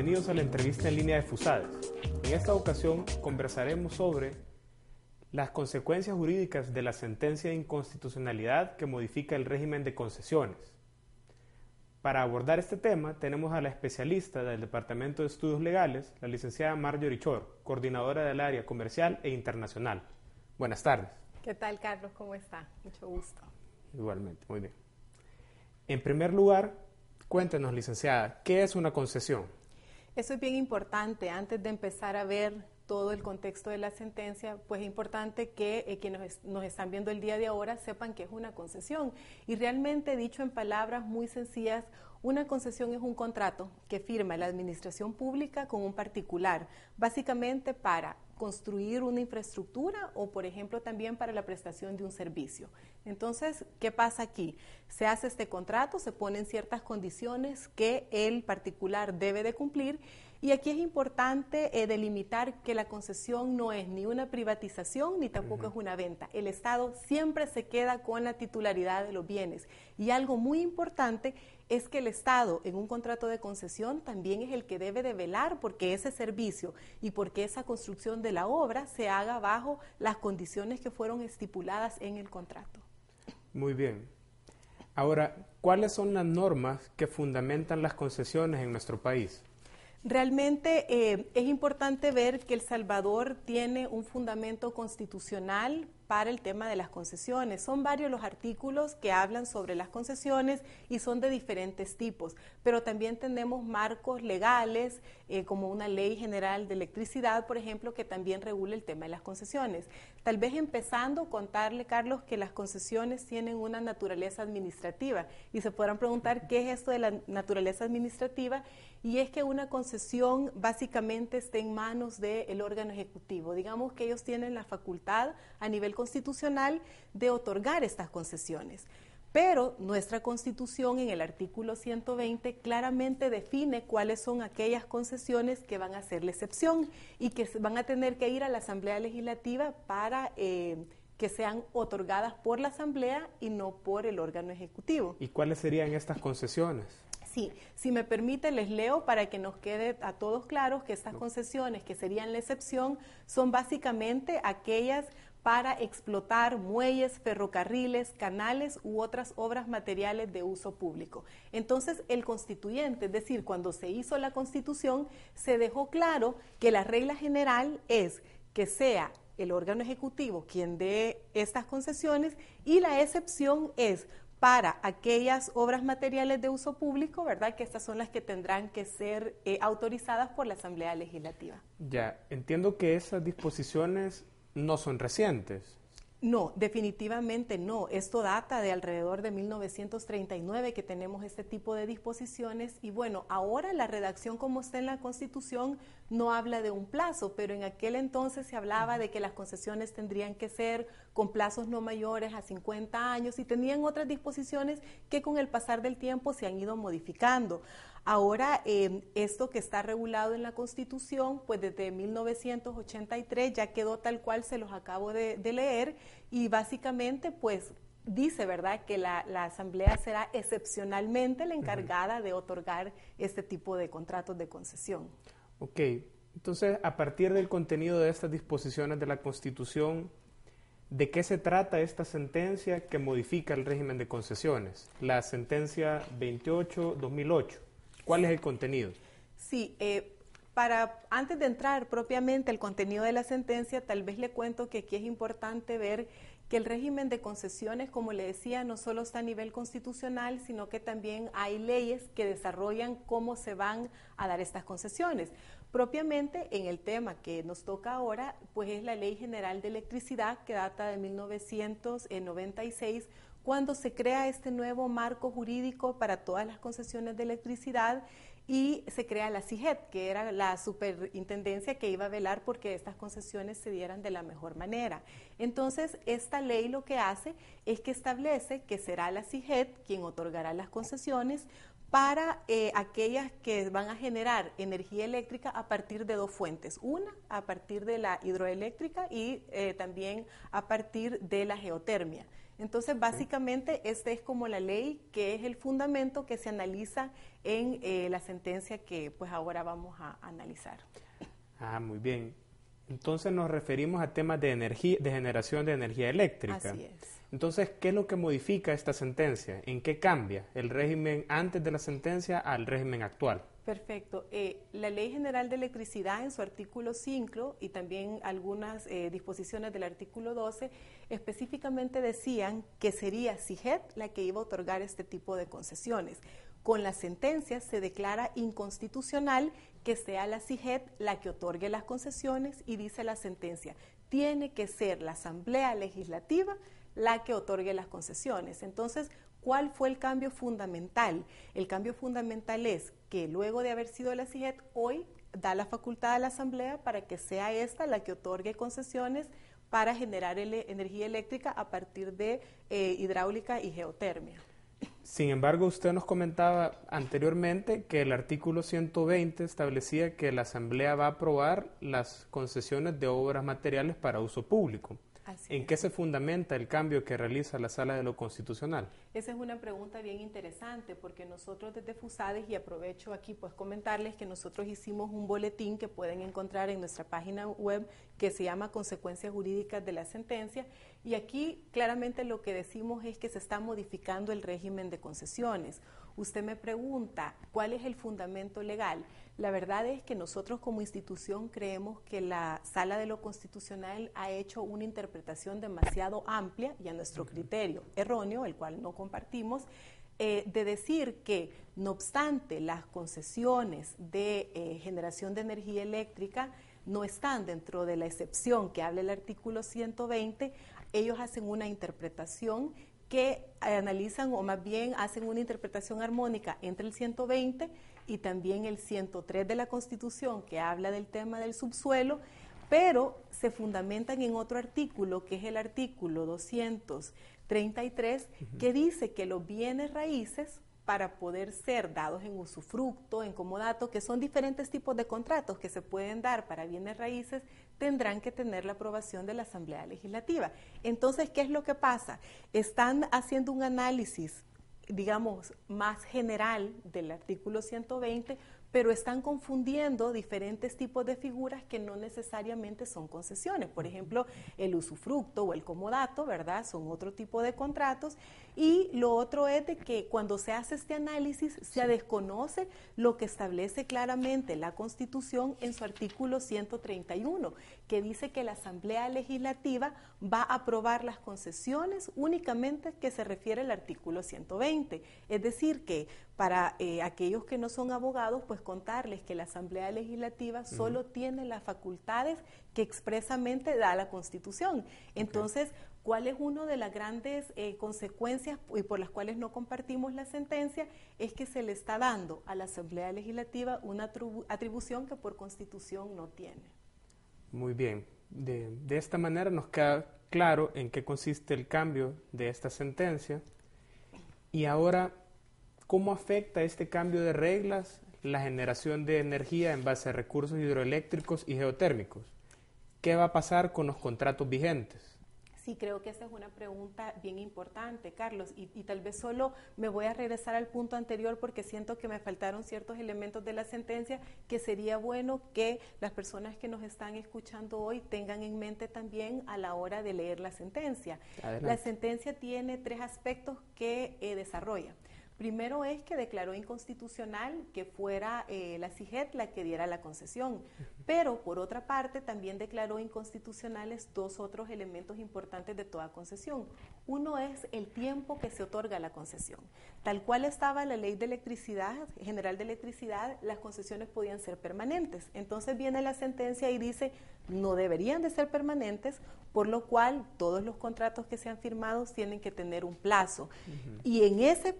bienvenidos a la entrevista en línea de FUSADES. En esta ocasión conversaremos sobre las consecuencias jurídicas de la sentencia de inconstitucionalidad que modifica el régimen de concesiones. Para abordar este tema tenemos a la especialista del Departamento de Estudios Legales, la licenciada Marjorie Chor, coordinadora del área comercial e internacional. Buenas tardes. ¿Qué tal, Carlos? ¿Cómo está? Mucho gusto. Igualmente, muy bien. En primer lugar, cuéntenos, licenciada, ¿qué es una concesión? Eso es bien importante. Antes de empezar a ver todo el contexto de la sentencia, pues es importante que quienes nos están viendo el día de ahora sepan que es una concesión. Y realmente, dicho en palabras muy sencillas, una concesión es un contrato que firma la administración pública con un particular, básicamente para construir una infraestructura o, por ejemplo, también para la prestación de un servicio. Entonces, ¿qué pasa aquí? Se hace este contrato, se ponen ciertas condiciones que el particular debe de cumplir, y aquí es importante delimitar que la concesión no es ni una privatización ni tampoco es una venta. El Estado siempre se queda con la titularidad de los bienes. Y algo muy importante es que el Estado en un contrato de concesión también es el que debe de velar porque ese servicio y porque esa construcción de la obra se haga bajo las condiciones que fueron estipuladas en el contrato. Muy bien. Ahora, ¿cuáles son las normas que fundamentan las concesiones en nuestro país? Realmente es importante ver que El Salvador tiene un fundamento constitucional para el tema de las concesiones. Son varios los artículos que hablan sobre las concesiones y son de diferentes tipos, pero también tenemos marcos legales como una ley general de electricidad, por ejemplo, que también regula el tema de las concesiones. Tal vez empezando, contarle, Carlos, que las concesiones tienen una naturaleza administrativa y se podrán preguntar qué es esto de la naturaleza administrativa, y es que una concesión básicamente está en manos del órgano ejecutivo. Digamos que ellos tienen la facultad a nivel constitucional de otorgar estas concesiones. Pero nuestra Constitución en el artículo 120 claramente define cuáles son aquellas concesiones que van a ser la excepción y que van a tener que ir a la Asamblea Legislativa para que sean otorgadas por la Asamblea y no por el órgano ejecutivo. ¿Y cuáles serían estas concesiones? Sí, si me permite les leo para que nos quede a todos claros que estas concesiones que serían la excepción son básicamente aquellas para explotar muelles, ferrocarriles, canales u otras obras materiales de uso público. Entonces, el constituyente, es decir, cuando se hizo la Constitución, se dejó claro que la regla general es que sea el órgano ejecutivo quien dé estas concesiones, y la excepción es para aquellas obras materiales de uso público, ¿verdad? Que estas son las que tendrán que ser autorizadas por la Asamblea Legislativa. Ya, entiendo que esas disposiciones no son recientes. No, definitivamente no. Esto data de alrededor de 1939 que tenemos este tipo de disposiciones, y bueno, ahora la redacción como está en la Constitución no habla de un plazo, pero en aquel entonces se hablaba de que las concesiones tendrían que ser con plazos no mayores a 50 años y tenían otras disposiciones que con el pasar del tiempo se han ido modificando. Ahora, esto que está regulado en la Constitución, pues desde 1983 ya quedó tal cual se los acabo de leer, y básicamente pues dice, ¿verdad?, que la Asamblea será excepcionalmente la encargada de otorgar este tipo de contratos de concesión. Ok, entonces a partir del contenido de estas disposiciones de la Constitución, ¿de qué se trata esta sentencia que modifica el régimen de concesiones? La sentencia 28-2008. ¿Cuál es el contenido? Sí, antes de entrar propiamente al contenido de la sentencia, tal vez le cuento que aquí es importante ver que el régimen de concesiones, como le decía, no solo está a nivel constitucional, sino que también hay leyes que desarrollan cómo se van a dar estas concesiones. Propiamente en el tema que nos toca ahora, pues es la Ley General de Electricidad, que data de 1996, cuando se crea este nuevo marco jurídico para todas las concesiones de electricidad, y se crea la CIGET, que era la superintendencia que iba a velar porque estas concesiones se dieran de la mejor manera. Entonces, esta ley lo que hace es que establece que será la CIGET quien otorgará las concesiones para aquellas que van a generar energía eléctrica a partir de dos fuentes. Una, a partir de la hidroeléctrica y también a partir de la geotermia. Entonces, básicamente, esta es como la ley, que es el fundamento que se analiza en la sentencia que pues ahora vamos a analizar. Ah, muy bien. Entonces nos referimos a temas de energía, de generación de energía eléctrica. Así es. Entonces, ¿qué es lo que modifica esta sentencia? ¿En qué cambia el régimen antes de la sentencia al régimen actual? Perfecto. La Ley General de Electricidad en su artículo 5 y también algunas disposiciones del artículo 12 específicamente decían que sería CIGET la que iba a otorgar este tipo de concesiones. Con la sentencia se declara inconstitucional que sea la CIGET la que otorgue las concesiones y dice la sentencia, tiene que ser la Asamblea Legislativa la que otorgue las concesiones. Entonces, ¿cuál fue el cambio fundamental? El cambio fundamental es que luego de haber sido la CIGET, hoy da la facultad a la Asamblea para que sea esta la que otorgue concesiones para generar energía eléctrica a partir de hidráulica y geotermia. Sin embargo, usted nos comentaba anteriormente que el artículo 120 establecía que la Asamblea va a aprobar las concesiones de obras materiales para uso público. ¿En qué se fundamenta el cambio que realiza la Sala de lo Constitucional? Esa es una pregunta bien interesante porque nosotros desde FUSADES, y aprovecho aquí pues comentarles que nosotros hicimos un boletín que pueden encontrar en nuestra página web que se llama Consecuencias Jurídicas de la Sentencia, y aquí claramente lo que decimos es que se está modificando el régimen de concesiones. Usted me pregunta, ¿cuál es el fundamento legal? La verdad es que nosotros como institución creemos que la Sala de lo Constitucional ha hecho una interpretación demasiado amplia y a nuestro criterio erróneo, el cual no compartimos, de decir que no obstante las concesiones de generación de energía eléctrica no están dentro de la excepción que habla el artículo 120, ellos hacen una interpretación que analizan o más bien hacen una interpretación armónica entre el 120 y también el 103 de la Constitución que habla del tema del subsuelo, pero se fundamentan en otro artículo que es el artículo 233 que dice que los bienes raíces para poder ser dados en usufructo, en comodato, que son diferentes tipos de contratos que se pueden dar para bienes raíces, tendrán que tener la aprobación de la Asamblea Legislativa. Entonces, ¿qué es lo que pasa? Están haciendo un análisis, digamos, más general del artículo 120, pero están confundiendo diferentes tipos de figuras que no necesariamente son concesiones. Por ejemplo, el usufructo o el comodato, ¿verdad? Son otro tipo de contratos. Y lo otro es de que cuando se hace este análisis se desconoce lo que establece claramente la Constitución en su artículo 131, que dice que la Asamblea Legislativa va a aprobar las concesiones únicamente que se refiere al artículo 120. Es decir, que para aquellos que no son abogados, pues contarles que la Asamblea Legislativa solo tiene las facultades que expresamente da la Constitución. Entonces, ¿cuál es una de las grandes consecuencias y por las cuales no compartimos la sentencia? Es que se le está dando a la Asamblea Legislativa una atribución que por Constitución no tiene. Muy bien. De esta manera nos queda claro en qué consiste el cambio de esta sentencia. Y ahora, ¿cómo afecta este cambio de reglas la generación de energía en base a recursos hidroeléctricos y geotérmicos? ¿Qué va a pasar con los contratos vigentes? Sí, creo que esa es una pregunta bien importante, Carlos, y tal vez solo me voy a regresar al punto anterior porque siento que me faltaron ciertos elementos de la sentencia que sería bueno que las personas que nos están escuchando hoy tengan en mente también a la hora de leer la sentencia. Adelante. La sentencia tiene 3 aspectos que desarrolla. Primero es que declaró inconstitucional que fuera la CIGET la que diera la concesión, pero por otra parte también declaró inconstitucionales 2 otros elementos importantes de toda concesión. Uno es el tiempo que se otorga la concesión. Tal cual estaba la Ley de Electricidad, General de Electricidad, las concesiones podían ser permanentes. Entonces viene la sentencia y dice, no deberían de ser permanentes, por lo cual todos los contratos que sean firmados tienen que tener un plazo. Y en ese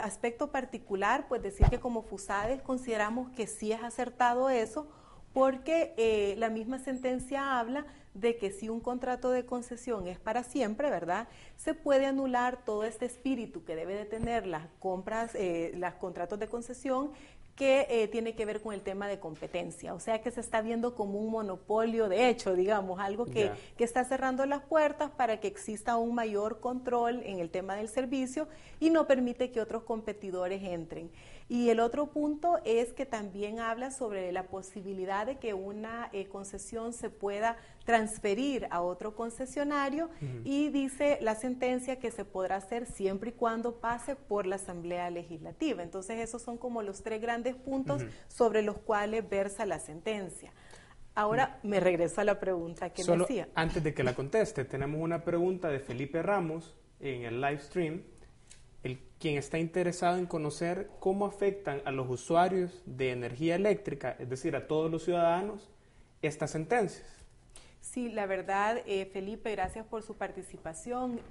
aspecto particular, pues decir que como FUSADES consideramos que sí es acertado eso, porque la misma sentencia habla de que si un contrato de concesión es para siempre, ¿verdad?, se puede anular todo este espíritu que debe de tener las compras, los contratos de concesión, que tiene que ver con el tema de competencia, o sea que se está viendo como un monopolio de hecho, digamos, algo que está cerrando las puertas para que exista un mayor control en el tema del servicio y no permite que otros competidores entren. Y el otro punto es que también habla sobre la posibilidad de que una concesión se pueda transferir a otro concesionario y dice la sentencia que se podrá hacer siempre y cuando pase por la Asamblea Legislativa. Entonces esos son como los tres grandes puntos sobre los cuales versa la sentencia. Ahora me regreso a la pregunta que me hacía. Antes de que la conteste, tenemos una pregunta de Felipe Ramos en el live stream, quien está interesado en conocer cómo afectan a los usuarios de energía eléctrica, es decir, a todos los ciudadanos, estas sentencias. Sí, la verdad, Felipe, gracias por su participación.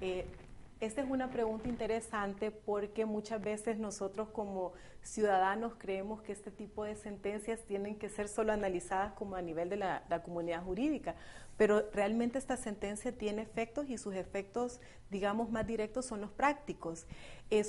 Esta es una pregunta interesante porque muchas veces nosotros como ciudadanos creemos que este tipo de sentencias tienen que ser solo analizadas como a nivel de la comunidad jurídica, pero realmente esta sentencia tiene efectos y sus efectos, digamos, más directos son los prácticos.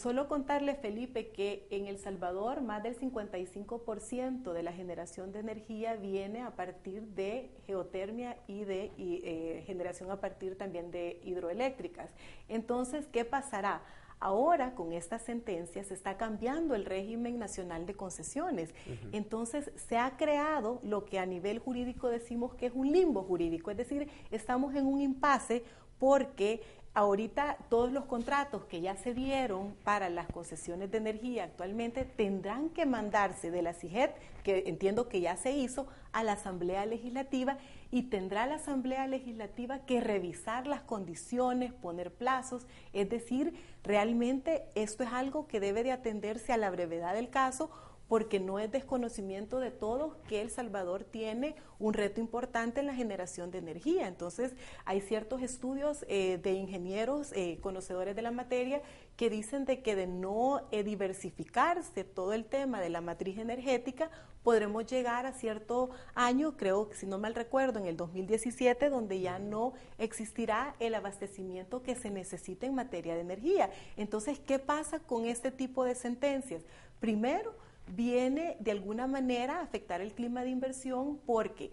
Solo contarle, Felipe, que en El Salvador más del 55% de la generación de energía viene a partir de geotermia y de generación a partir también de hidroeléctricas. Entonces, ¿qué pasará? Ahora, con esta sentencia, se está cambiando el régimen nacional de concesiones. Entonces, se ha creado lo que a nivel jurídico decimos que es un limbo jurídico, es decir, estamos en un impasse porque ahorita todos los contratos que ya se dieron para las concesiones de energía actualmente tendrán que mandarse de la CIGED, que entiendo que ya se hizo, a la Asamblea Legislativa, y tendrá la Asamblea Legislativa que revisar las condiciones, poner plazos, es decir, realmente esto es algo que debe de atenderse a la brevedad del caso, porque no es desconocimiento de todos que El Salvador tiene un reto importante en la generación de energía. Entonces, hay ciertos estudios de ingenieros, conocedores de la materia, que dicen de que de no diversificarse todo el tema de la matriz energética, podremos llegar a cierto año, creo que si no mal recuerdo, en el 2017, donde ya no existirá el abastecimiento que se necesita en materia de energía. Entonces, ¿qué pasa con este tipo de sentencias? Primero, viene de alguna manera a afectar el clima de inversión porque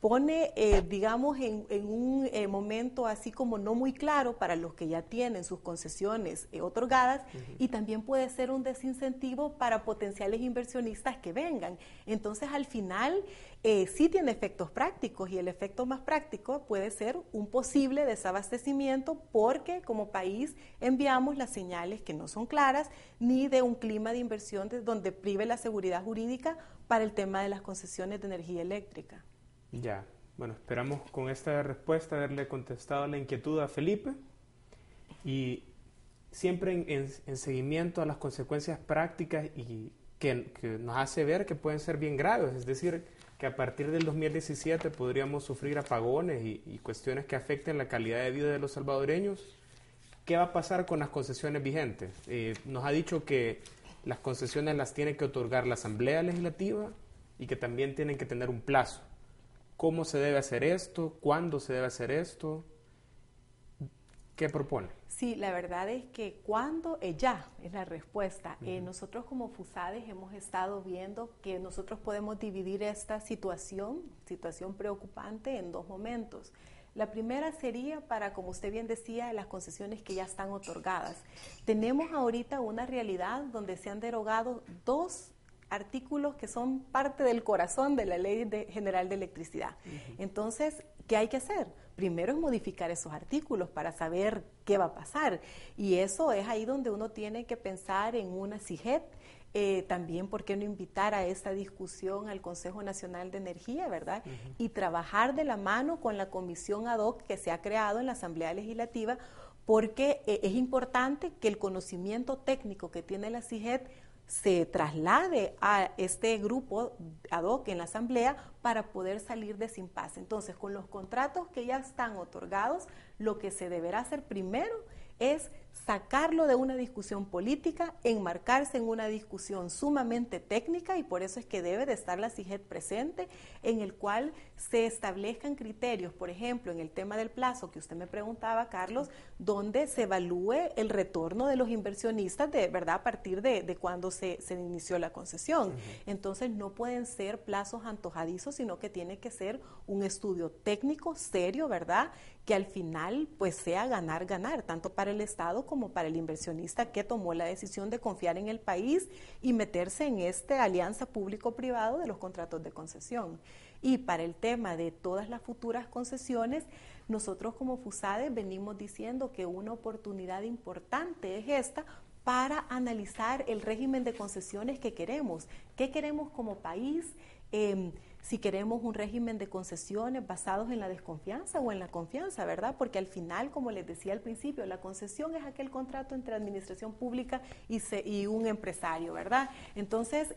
pone, digamos, en un momento así como no muy claro para los que ya tienen sus concesiones otorgadas, y también puede ser un desincentivo para potenciales inversionistas que vengan. Entonces, al final, sí tiene efectos prácticos, y el efecto más práctico puede ser un posible desabastecimiento porque como país enviamos las señales que no son claras, ni de un clima de inversión donde prive la seguridad jurídica para el tema de las concesiones de energía eléctrica. Ya, bueno, esperamos con esta respuesta haberle contestado la inquietud a Felipe, y siempre en seguimiento a las consecuencias prácticas y que nos hace ver que pueden ser bien graves, es decir, que a partir del 2017 podríamos sufrir apagones y cuestiones que afecten la calidad de vida de los salvadoreños. ¿Qué va a pasar con las concesiones vigentes? Nos ha dicho que las concesiones las tiene que otorgar la Asamblea Legislativa y que también tienen que tener un plazo. ¿Cómo se debe hacer esto? ¿Cuándo se debe hacer esto? ¿Qué propone? Sí, la verdad es que cuando ya es la respuesta. Nosotros como FUSADES hemos estado viendo que nosotros podemos dividir esta situación preocupante, en dos momentos. La primera sería para, como usted bien decía, las concesiones que ya están otorgadas. Tenemos ahorita una realidad donde se han derogado dos artículos que son parte del corazón de la Ley General de Electricidad. Entonces, ¿qué hay que hacer? Primero es modificar esos artículos para saber qué va a pasar, y eso es ahí donde uno tiene que pensar en una CIGED. También, ¿por qué no invitar a esta discusión al Consejo Nacional de Energía, verdad? Y trabajar de la mano con la comisión ad hoc que se ha creado en la Asamblea Legislativa, porque es importante que el conocimiento técnico que tiene la CIGED se traslade a este grupo ad hoc en la Asamblea para poder salir de ese impasse. Entonces, con los contratos que ya están otorgados, lo que se deberá hacer primero es sacarlo de una discusión política, enmarcarse en una discusión sumamente técnica, y por eso es que debe de estar la CIGED presente, en el cual se establezcan criterios, por ejemplo, en el tema del plazo que usted me preguntaba, Carlos, donde se evalúe el retorno de los inversionistas, de verdad, a partir de cuando se inició la concesión. Entonces no pueden ser plazos antojadizos, sino que tiene que ser un estudio técnico, serio, ¿verdad?, que al final pues sea ganar, tanto para el Estado como para el inversionista que tomó la decisión de confiar en el país y meterse en esta alianza público-privado de los contratos de concesión. Y para el tema de todas las futuras concesiones, nosotros como FUSADE venimos diciendo que una oportunidad importante es esta para analizar el régimen de concesiones que queremos. ¿Qué queremos como país? Si queremos un régimen de concesiones basados en la desconfianza o en la confianza, ¿verdad? Porque al final, como les decía al principio, la concesión es aquel contrato entre administración pública y un empresario, ¿verdad? Entonces,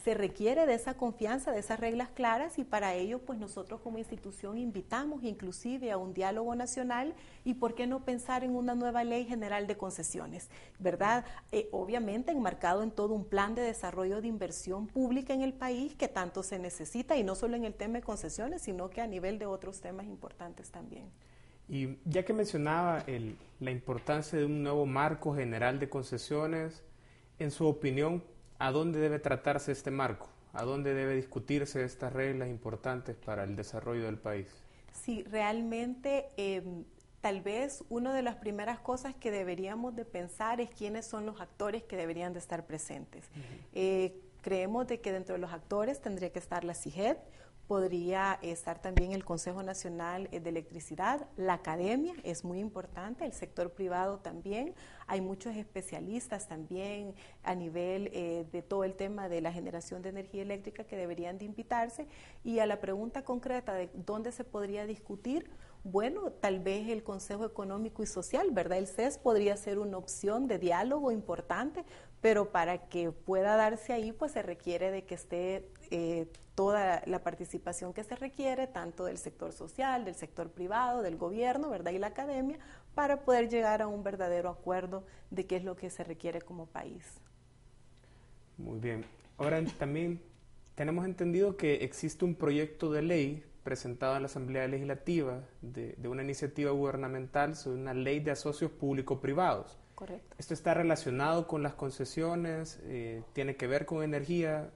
se requiere de esa confianza, de esas reglas claras, y para ello, pues nosotros como institución invitamos inclusive a un diálogo nacional, y por qué no pensar en una nueva ley general de concesiones, ¿verdad? Obviamente enmarcado en todo un plan de desarrollo de inversión pública en el país que tanto se necesita, y no solo en el tema de concesiones, sino que a nivel de otros temas importantes también. Y ya que mencionaba la importancia de un nuevo marco general de concesiones, en su opinión, ¿a dónde debe tratarse este marco? ¿A dónde debe discutirse estas reglas importantes para el desarrollo del país? Sí, realmente tal vez una de las primeras cosas que deberíamos de pensar es quiénes son los actores que deberían de estar presentes. Creemos de que dentro de los actores tendría que estar la CIGED, podría estar también el Consejo Nacional de Electricidad, la academia es muy importante, el sector privado también, hay muchos especialistas también a nivel de todo el tema de la generación de energía eléctrica que deberían de invitarse. Y a la pregunta concreta de dónde se podría discutir, bueno, tal vez el Consejo Económico y Social, ¿verdad? El CES podría ser una opción de diálogo importante, pero para que pueda darse ahí, pues se requiere de que esté toda la participación que se requiere, tanto del sector social, del sector privado, del gobierno, ¿verdad?, y la academia, para poder llegar a un verdadero acuerdo de qué es lo que se requiere como país. Muy bien. Ahora también tenemos entendido que existe un proyecto de ley presentado en la Asamblea Legislativa de una iniciativa gubernamental sobre una ley de asocios público-privados. Correcto. ¿Esto está relacionado con las concesiones? ¿Tiene que ver con energía?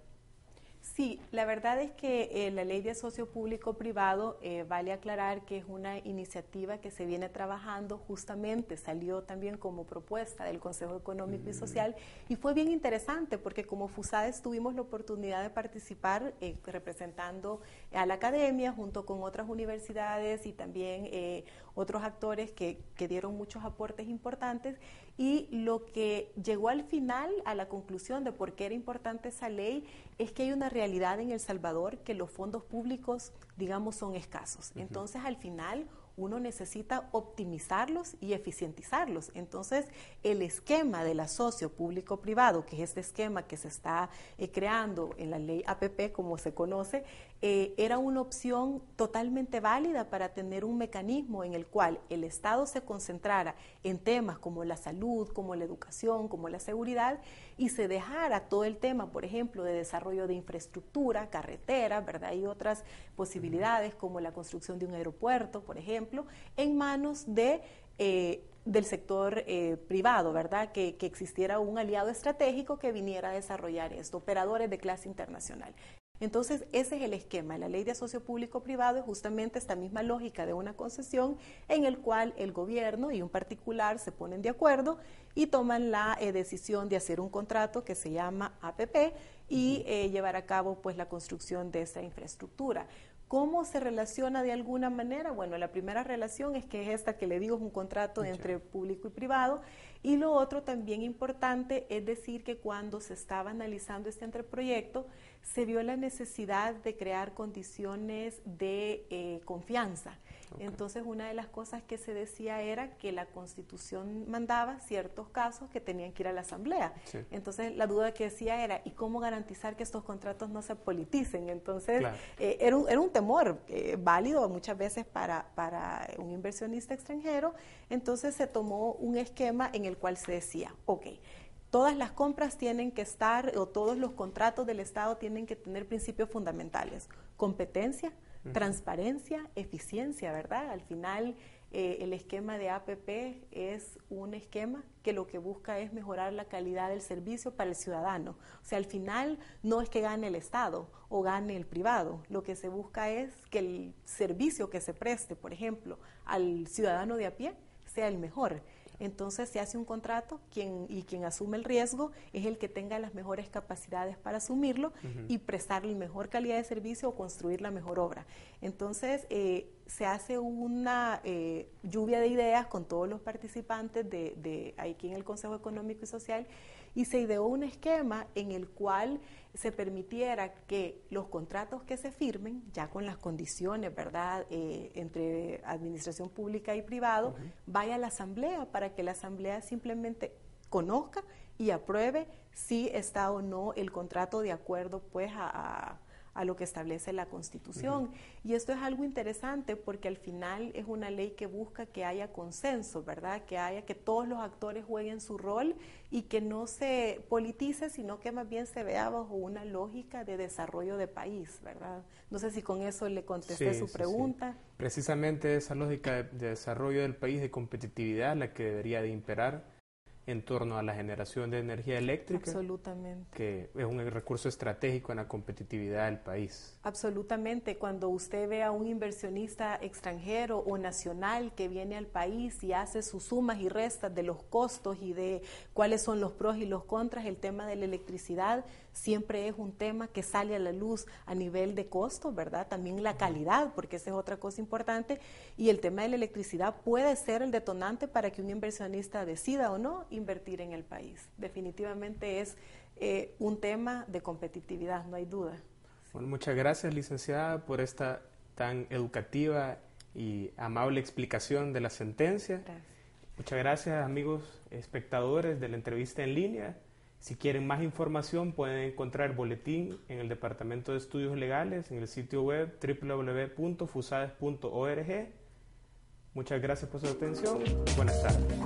Sí, la verdad es que la ley de asocio público-privado, vale aclarar que es una iniciativa que se viene trabajando, justamente salió también como propuesta del Consejo Económico y Social, y fue bien interesante porque como FUSADES tuvimos la oportunidad de participar representando a la academia junto con otras universidades y también otros actores que dieron muchos aportes importantes, y lo que llegó al final a la conclusión de por qué era importante esa ley es que hay una realidad en El Salvador que los fondos públicos, digamos, son escasos. Entonces, al final, uno necesita optimizarlos y eficientizarlos. Entonces, el esquema del asocio público-privado, que es este esquema que se está creando en la ley APP, como se conoce, era una opción totalmente válida para tener un mecanismo en el cual el Estado se concentrara en temas como la salud, como la educación, como la seguridad, y se dejara todo el tema, por ejemplo, de desarrollo de infraestructura, carreteras, ¿verdad? Y otras posibilidades como la construcción de un aeropuerto, por ejemplo, en manos del sector privado, ¿verdad? Que existiera un aliado estratégico que viniera a desarrollar esto, operadores de clase internacional. Entonces, ese es el esquema. La ley de asocio público-privado es justamente esta misma lógica de una concesión en el cual el gobierno y un particular se ponen de acuerdo y toman la decisión de hacer un contrato que se llama APP y llevar a cabo pues la construcción de esa infraestructura. ¿Cómo se relaciona de alguna manera? Bueno, la primera relación es que es esta que le digo, es un contrato entre público y privado, y lo otro también importante es decir que cuando se estaba analizando este anteproyecto se vio la necesidad de crear condiciones de confianza. Entonces, una de las cosas que se decía era que la Constitución mandaba ciertos casos que tenían que ir a la Asamblea. Sí. Entonces, la duda que decía era, ¿y cómo garantizar que estos contratos no se politicen? Entonces, claro, era un temor válido muchas veces para un inversionista extranjero. Entonces, se tomó un esquema en el cual se decía, ok, todas las compras tienen que estar, o todos los contratos del Estado tienen que tener principios fundamentales: competencia, transparencia, eficiencia, ¿verdad? Al final, el esquema de APP es un esquema que lo que busca es mejorar la calidad del servicio para el ciudadano. O sea, al final no es que gane el Estado o gane el privado. Lo que se busca es que el servicio que se preste, por ejemplo, al ciudadano de a pie, sea el mejor. Entonces se hace un contrato y quien asume el riesgo es el que tenga las mejores capacidades para asumirlo y prestarle mejor calidad de servicio o construir la mejor obra. Entonces se hace una lluvia de ideas con todos los participantes de aquí en el Consejo Económico y Social, y se ideó un esquema en el cual se permitiera que los contratos que se firmen, ya con las condiciones, ¿verdad?, entre administración pública y privado, vaya a la Asamblea para que la Asamblea simplemente conozca y apruebe si está o no el contrato de acuerdo pues a lo que establece la Constitución. Y esto es algo interesante porque al final es una ley que busca que haya consenso, ¿verdad? Que todos los actores jueguen su rol y que no se politice, sino que más bien se vea bajo una lógica de desarrollo de país, ¿verdad? No sé si con eso le contesté su pregunta. Sí. Precisamente esa lógica de desarrollo del país, de competitividad, la que debería de imperar en torno a la generación de energía eléctrica. Absolutamente. Que es un recurso estratégico en la competitividad del país. Absolutamente. Cuando usted ve a un inversionista extranjero o nacional que viene al país y hace sus sumas y restas de los costos y de cuáles son los pros y los contras, el tema de la electricidad siempre es un tema que sale a la luz a nivel de costo, ¿verdad? También la calidad, porque esa es otra cosa importante, y el tema de la electricidad puede ser el detonante para que un inversionista decida o no invertir en el país. Definitivamente es un tema de competitividad, no hay duda. Bueno, muchas gracias, licenciada, por esta tan educativa y amable explicación de la sentencia. Gracias. Muchas gracias, amigos espectadores de la entrevista en línea. Si quieren más información, pueden encontrar el boletín en el Departamento de Estudios Legales, en el sitio web www.fusades.org. Muchas gracias por su atención. Buenas tardes.